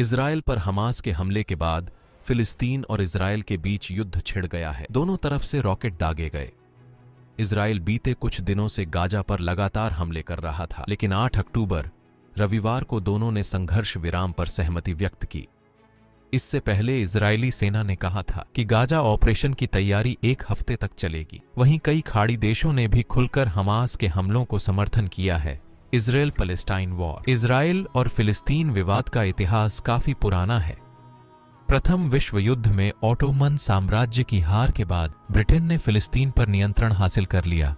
Israel पर Hamas के हमले के बाद फिलिस्तीन और इजराइल के बीच युद्ध छिड़ गया है। दोनों तरफ से रॉकेट दागे गए। इजराइल बीते कुछ दिनों से गाजा पर लगातार हमले कर रहा था, लेकिन 8 अक्टूबर रविवार को दोनों ने संघर्ष विराम पर सहमति व्यक्त की। इससे पहले इजरायली सेना ने कहा था कि गाजा ऑपरेशन की तैयारी 1 हफ्ते तक चलेगी। वहीं कई खाड़ी देशों ने भी खुलकर हमास के हमलों को समर्थन किया है। Israel Palestine war. इजराइल और फिलिस्तीन विवाद का इतिहास काफी पुराना है। प्रथम विश्व युद्ध में ऑटोमन साम्राज्य की हार के बाद ब्रिटेन ने फिलिस्तीन पर नियंत्रण हासिल कर लिया,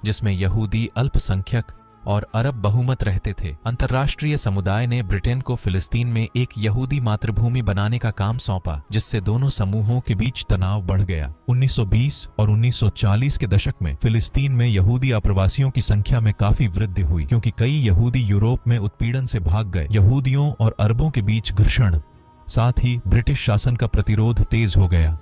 जिसमें यहूदी अल्पसंख्यक और अरब बहुमत रहते थे। अंतर्राष्ट्रीय समुदाय ने ब्रिटेन को फिलिस्तीन में एक यहूदी मातृभूमि बनाने का काम सौंपा, जिससे दोनों समूहों के बीच तनाव बढ़ गया। 1920 और 1940 के दशक में फिलिस्तीन में यहूदी आप्रवासियों की संख्या में काफी वृद्धि हुई, क्योंकि कई यहूदी यूरोप में उत्पीड़न से भाग गए। यहूदियों और अरबों के बीच घर्षण, साथ ही ब्रिटिश शासन का प्रतिरोध तेज हो गया।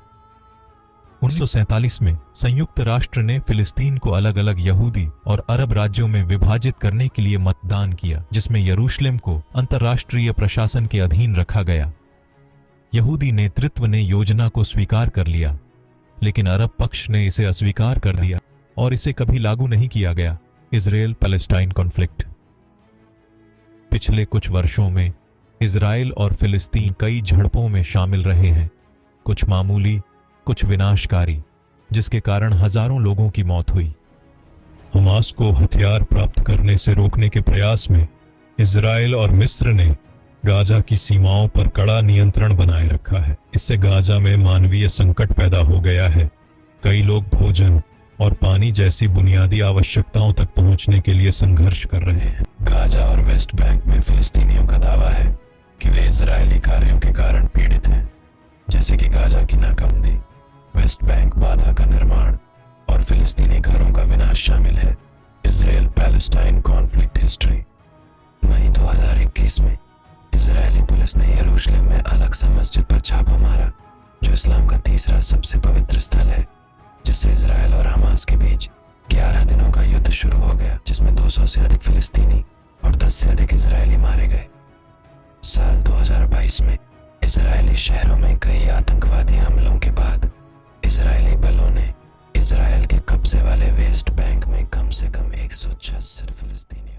1947 में संयुक्त राष्ट्र ने फिलिस्तीन को अलग अलग यहूदी और अरब राज्यों में विभाजित करने के लिए मतदान किया, जिसमें यरूशलेम को अंतर्राष्ट्रीय प्रशासन के अधीन रखा गया। यहूदी नेतृत्व ने योजना को स्वीकार कर लिया, लेकिन अरब पक्ष ने इसे अस्वीकार कर दिया और इसे कभी लागू नहीं किया गया। Israel Palestine conflict. पिछले कुछ वर्षों में इजराइल और फिलिस्तीन कई झड़पों में शामिल रहे हैं, कुछ मामूली, कुछ विनाशकारी, जिसके कारण हजारों लोगों की मौत हुई। हमास को हथियार प्राप्त करने से रोकने के प्रयास में इजराइल और मिस्र ने गाजा की सीमाओं पर कड़ा नियंत्रण बनाए रखा है। इससे गाजा में मानवीय संकट पैदा हो गया है। कई लोग भोजन और पानी जैसी बुनियादी आवश्यकताओं तक पहुंचने के लिए संघर्ष कर रहे हैं। गाजा और वेस्ट बैंक में फिलिस्तीनियों का दावा है कि वे इजरायली कार्यों के कारण पीड़ित हैं, जैसे कि गाजा की नाकाबंदी, वेस्ट बैंक बाधा का निर्माण और फिलिस्तीनी घरों का विनाश शामिल है। Israel Palestine conflict history. मई 2021 में इजरायली पुलिस ने यरूशलेम में अलग सा मस्जिद पर छापा मारा, जो इस्लाम का तीसरा सबसे पवित्र स्थल है, जिससे इजराइल और हमास के बीच 11 दिनों का युद्ध शुरू हो गया, जिसमें 200 से अधिक फिलिस्तीनी और 10 से अधिक इजरायली मारे गए। साल 2022 में इजरायली शहरों में कई आतंकवादी हमलों के बाद इजरायली बलों ने इजरायल के कब्जे वाले वेस्ट बैंक में कम से कम 176 फिलिस्तीनी